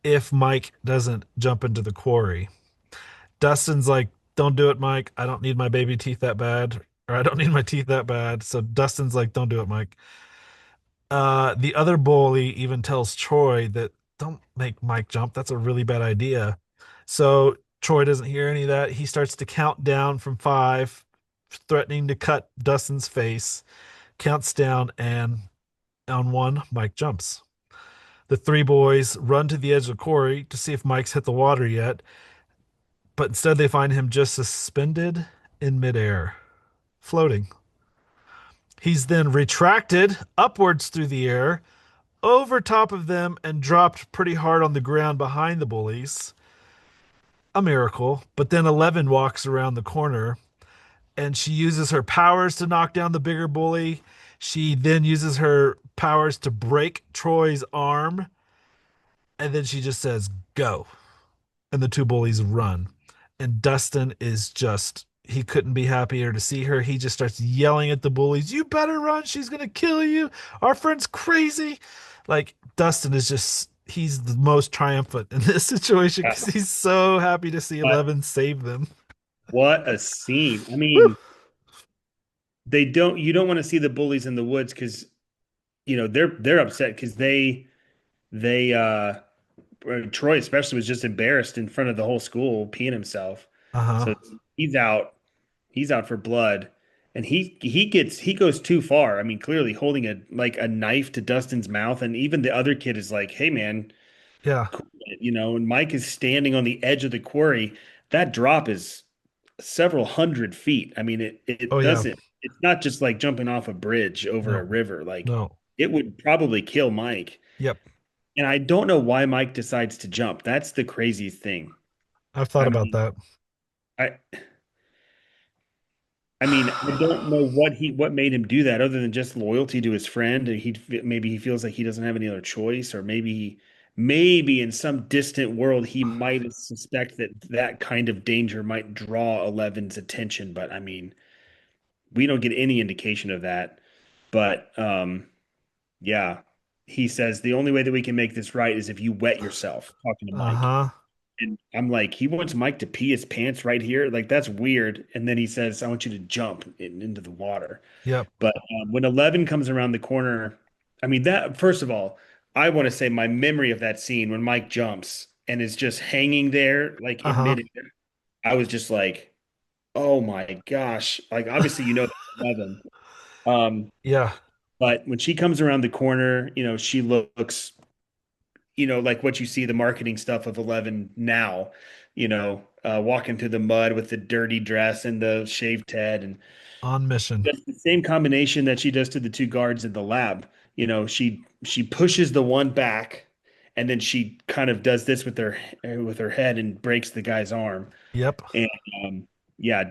if Mike doesn't jump into the quarry. Dustin's like, "Don't do it, Mike. I don't need my baby teeth that bad." Or I don't need my teeth that bad. So Dustin's like, "Don't do it, Mike." The other bully even tells Troy that don't make Mike jump. That's a really bad idea. So Troy doesn't hear any of that. He starts to count down from 5, threatening to cut Dustin's face. Counts down, and on 1, Mike jumps. The 3 boys run to the edge of the quarry to see if Mike's hit the water yet, but instead they find him just suspended in midair, floating. He's then retracted upwards through the air, over top of them, and dropped pretty hard on the ground behind the bullies. A miracle. But then 11 walks around the corner and she uses her powers to knock down the bigger bully. She then uses her powers to break Troy's arm. And then she just says, "Go." And the two bullies run. And Dustin is just, he couldn't be happier to see her. He just starts yelling at the bullies, "You better run. She's going to kill you. Our friend's crazy." Like, Dustin is just, he's the most triumphant in this situation because he's so happy to see But 11 save them. what a scene. I Woo! mean, you don't want to see the bullies in the woods because they're upset because they Troy especially was just embarrassed in front of the whole school peeing himself. Uh huh. So he's out for blood. And he goes too far. I mean, clearly holding a knife to Dustin's mouth, and even the other kid is like, "Hey man, Yeah. cool it," and Mike is standing on the edge of the quarry. That drop is several hundred feet. I mean, Oh, it yeah. doesn't, it's not just like jumping off a bridge over a No, river. Like no. it would probably kill Mike. Yep. And I don't know why Mike decides to jump. That's the craziest thing. I've thought I about mean, that. I I don't know what made him do that other than just loyalty to his friend. Maybe he feels like he doesn't have any other choice, or maybe in some distant world he might suspect that that kind of danger might draw Eleven's attention. But I mean, we don't get any indication of that. But yeah, he says the only way that we can make this right is if you wet yourself. Talking to Uh Mike, huh. and I'm like, he wants Mike to pee his pants right here. Like that's weird. And then he says, I want you to jump into the water. Yep. But when 11 comes around the corner, I mean that first of all. I want to say my memory of that scene when Mike jumps and is just hanging there, like in Uh-huh. midair, I was just like, oh my gosh. Like obviously that's 11. Um, Yeah, but when she comes around the corner, she looks, like what you see the marketing stuff of 11 now, walking through the mud with the dirty dress and the shaved head and on mission. that's the same combination that she does to the two guards in the lab. She pushes the one back and then she kind of does this with her head and breaks the guy's arm. Yep. And yeah,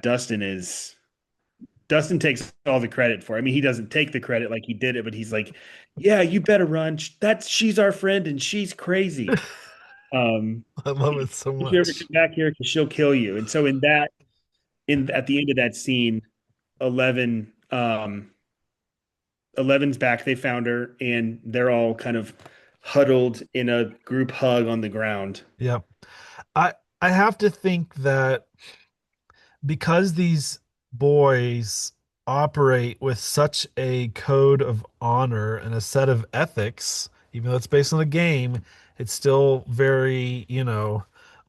Dustin takes all the credit for it. I mean, he doesn't take the credit like he did it, but he's like, "Yeah, you better run. She's our friend and she's crazy. Um, I love it so if you ever much. come back here, because she'll kill you." And so in at the end of that scene, 11, 11's back. They found her, and they're all kind of huddled in a group hug on the ground. Yep. I I have to think that because these boys operate with such a code of honor and a set of ethics, even though it's based on a game, it's still very,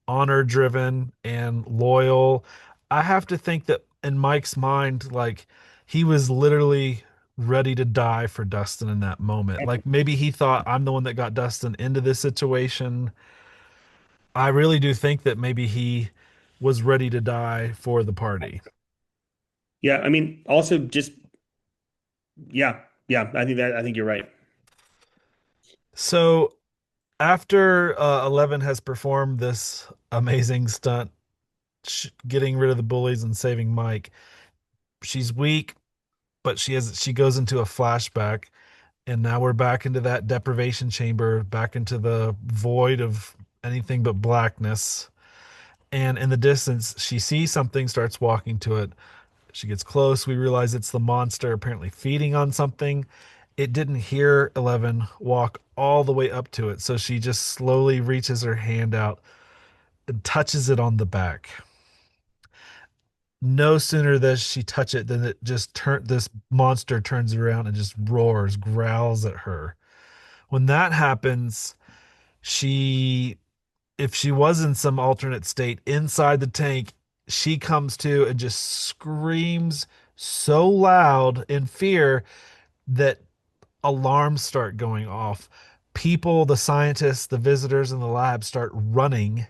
honor driven and loyal. I have to think that in Mike's mind, like he was literally ready to die for Dustin in that moment. Like maybe he thought, I'm the one that got Dustin into this situation. I really do think that maybe he was ready to die for the party. Yeah, I mean, also just yeah, yeah. I think you're right. So after 11 has performed this amazing stunt, getting rid of the bullies and saving Mike, she's weak, but she goes into a flashback, and now we're back into that deprivation chamber, back into the void of anything but blackness. And in the distance, she sees something, starts walking to it. She gets close. We realize it's the monster apparently feeding on something. It didn't hear 11 walk all the way up to it. So she just slowly reaches her hand out and touches it on the back. No sooner does she touch it than this monster turns around and just roars, growls at her. When that happens, she if she was in some alternate state inside the tank, she comes to and just screams so loud in fear that alarms start going off. People, the scientists, the visitors in the lab start running,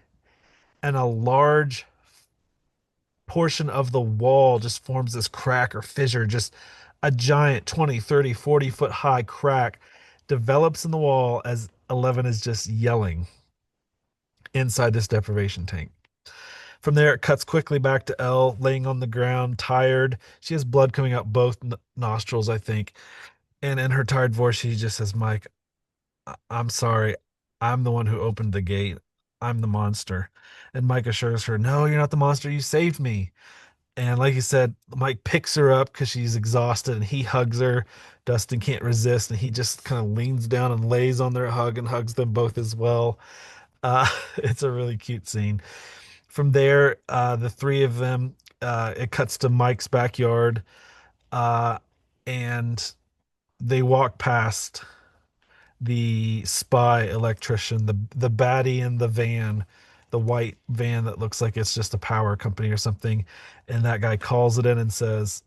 and a large portion of the wall just forms this crack or fissure, just a giant 20, 30, 40 foot high crack develops in the wall as 11 is just yelling inside this deprivation tank. From there, it cuts quickly back to Elle laying on the ground, tired. She has blood coming out both nostrils, I think. And in her tired voice, she just says, Mike, I'm sorry. I'm the one who opened the gate. I'm the monster. And Mike assures her, no, you're not the monster. You saved me. And like you said, Mike picks her up because she's exhausted and he hugs her. Dustin can't resist and he just kind of leans down and lays on their hug and hugs them both as well. It's a really cute scene. From there, the three of them, it cuts to Mike's backyard, uh, and they walk past the spy electrician, the baddie in the van, the white van that looks like it's just a power company or something. And that guy calls it in and says,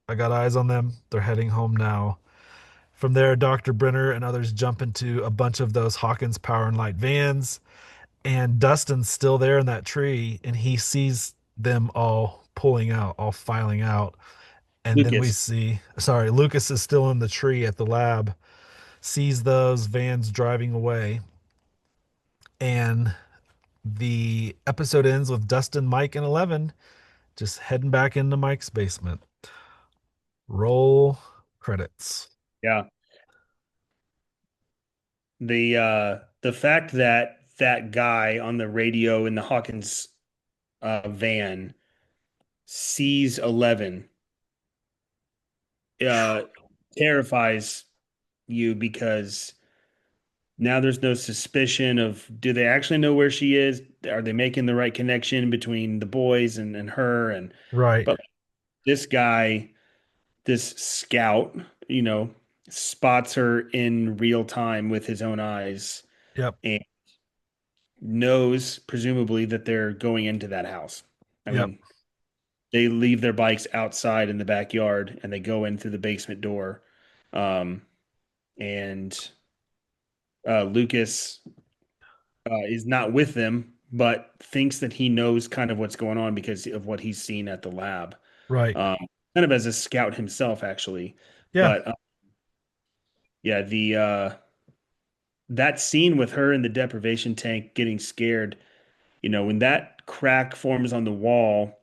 I got eyes on them. They're heading home now. From there, Dr. Brenner and others jump into a bunch of those Hawkins Power and Light vans. And Dustin's still there in that tree, and he sees them all pulling out, all filing out. And then we Lucas. see, sorry, Lucas is still in the tree at the lab, sees those vans driving away. And the episode ends with Dustin, Mike, and 11 just heading back into Mike's basement. Roll credits. Yeah. The fact that that guy on the radio in the Hawkins van sees 11 uh terrifies you because now there's no suspicion of do they actually know where she is? Are they making the right connection between the boys and her? Right. But this guy, this scout, you know, spots her in real time with his own eyes Yep. and knows, presumably, that they're going into that house. I Yep. mean, they leave their bikes outside in the backyard and they go in through the basement door. Um, and Lucas is not with them, but thinks that he knows kind of what's going on because of what he's seen at the lab. Right. Um, kind of as a scout himself, actually. Yeah. But yeah, the that scene with her in the deprivation tank getting scared, when that crack forms on the wall,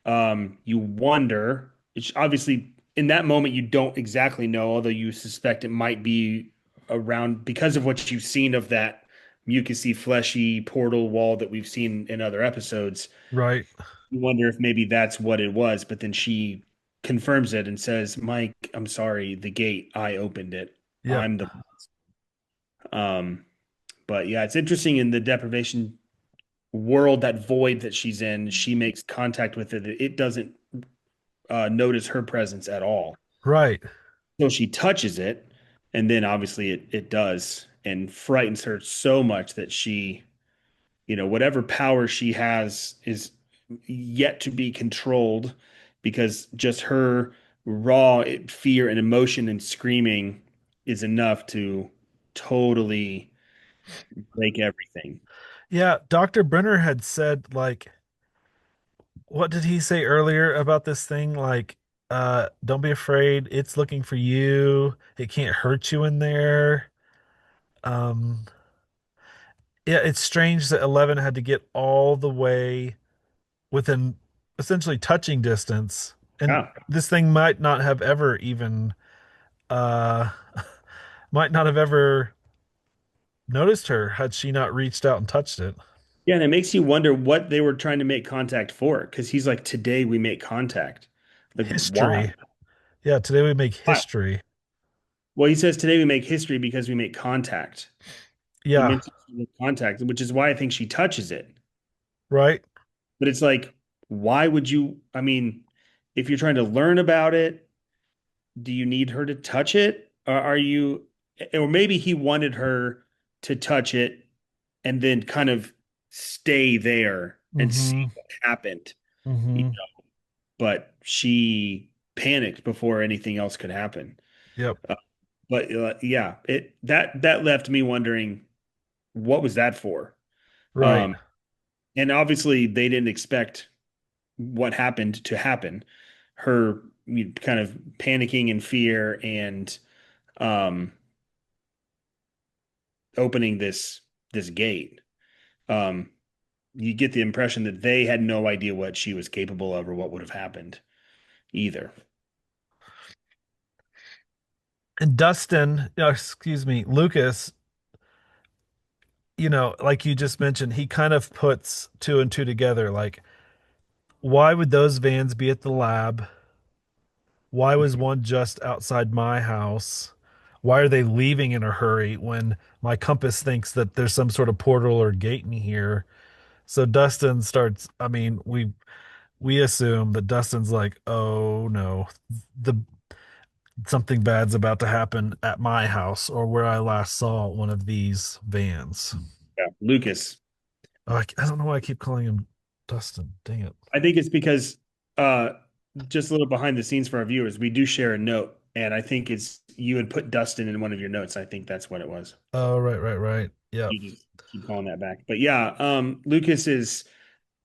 you wonder. It's obviously in that moment you don't exactly know, although you suspect it might be around because of what you've seen of that mucousy, fleshy portal wall that we've seen in other episodes. Right. You wonder if maybe that's what it was, but then she confirms it and says, "Mike, I'm sorry, the gate, I opened it. Yep. I'm the." Um, but yeah, it's interesting in the deprivation world, that void that she's in, she makes contact with it. It doesn't notice her presence at all. Right. So she touches it, and then obviously it does and frightens her so much that she, whatever power she has is yet to be controlled because just her raw fear and emotion and screaming is enough to totally break everything. Yeah. Dr. Brenner had said, like, what did he say earlier about this thing? Like, don't be afraid. It's looking for you. It can't hurt you in there. Um, yeah, it's strange that 11 had to get all the way within essentially touching distance. And Yeah. this thing might not have ever even, uh, might not have ever noticed her had she not reached out and touched it. Yeah, and it makes you wonder what they were trying to make contact for. Because he's like, today we make contact. Like, why? History. Yeah, today we make Why? history. Well, he says today we make history because we make contact. He Yeah, mentions the contact, which is why I think she touches it. right? But it's like, why would you? I mean, if you're trying to learn about it, do you need her to touch it? Or are you, or maybe he wanted her to touch it and then kind of stay there and see Mm-hmm. what happened. Mm-hmm. But she panicked before anything else could happen. Yep. Uh, but yeah, it that left me wondering what was that for? Right. Um, and obviously they didn't expect what happened to happen. Her kind of panicking in fear and um, opening this gate. Um, you get the impression that they had no idea what she was capable of or what would have happened either. And Dustin, excuse me, Lucas, like you just mentioned, he kind of puts two and two together. Like, why would those vans be at the lab? Why was one just outside my house? Why are they leaving in a hurry when my compass thinks that there's some sort of portal or gate in here? So Dustin starts, I mean, we assume that Dustin's like, "Oh no, the something bad's about to happen at my house or where I last saw one of these vans." Yeah, Lucas. Oh, I don't know why I keep calling him Dustin. Dang it. I think it's because uh, just a little behind the scenes for our viewers, we do share a note, and I think it's you had put Dustin in one of your notes. I think that's what it was. Oh, right, right, right. Yep. You just keep calling that back. But yeah, Lucas is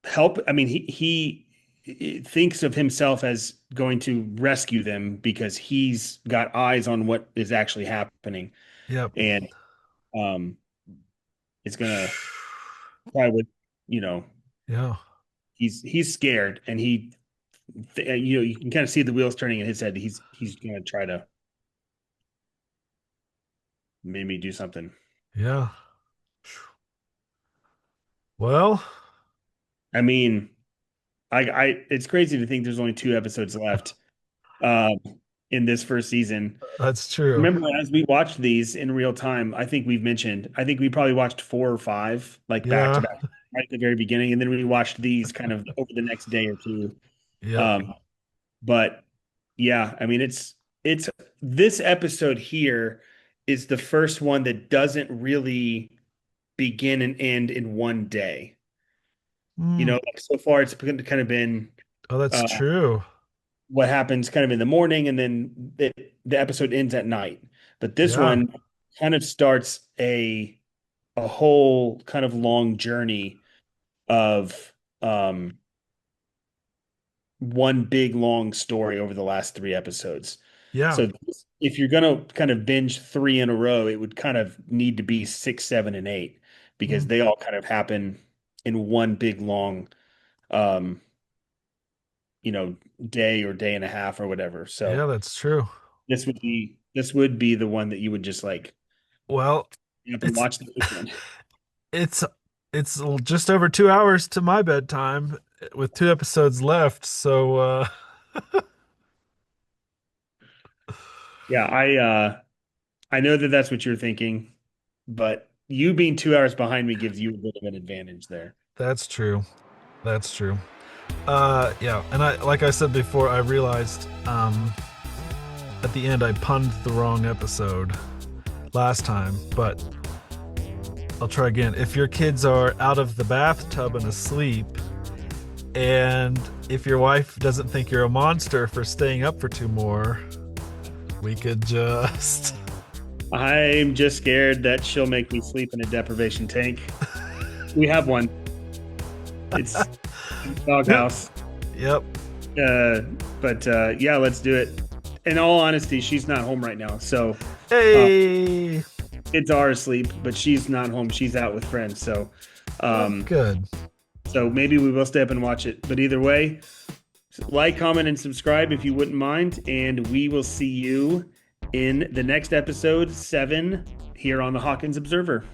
help. I mean, he thinks of himself as going to rescue them because he's got eyes on what is actually happening, Yep. and um, it's gonna try with you know Yeah. he's scared, and you can kind of see the wheels turning in his head. He's gonna try to maybe do something. Yeah. Well, I mean, it's crazy to think there's only two episodes left um, in this first season. that's true. Remember, as we watched these in real time, I think we probably watched four or five, like back to Yeah. back, right at the very beginning, and then we watched these kind of over the next day or two. Yep. Um, but yeah, I mean, it's this episode here is the first one that doesn't really begin and end in one day. Hmm. Like so far it's kind of been Oh, that's uh, true. what happens kind of in the morning and then the episode ends at night. But this Yeah. one kind of starts a whole kind of long journey of one big long story over the last three episodes. Yeah. So if you're gonna kind of binge three in a row, it would kind of need to be six, seven, and eight Hmm. because they all kind of happen in one big long um, you know, day or day and a half or whatever. Yeah, So that's true. this would be the one that you would just like Well, you have to it's watch the first one. it's it's just over 2 hours to my bedtime with two episodes left. So Yeah, I know that that's what you're thinking, but you being 2 hours behind me gives you a bit of an advantage there. that's true. That's true. Yeah, and I like I said before, I realized at the end I punned the wrong episode last time, but I'll try again. If your kids are out of the bathtub and asleep, and if your wife doesn't think you're a monster for staying up for two more, we could just. I'm just scared that she'll make me sleep in a deprivation tank. We have one. It's doghouse. Yep. Uh, but yeah, let's do it. In all honesty, she's not home right now, so uh, Hey. kids are asleep, but she's not home. She's out with friends, so Oh, um, good. so maybe we will stay up and watch it. But either way, like, comment, and subscribe if you wouldn't mind, and we will see you in the next episode 7 here on the Hawkins Observer.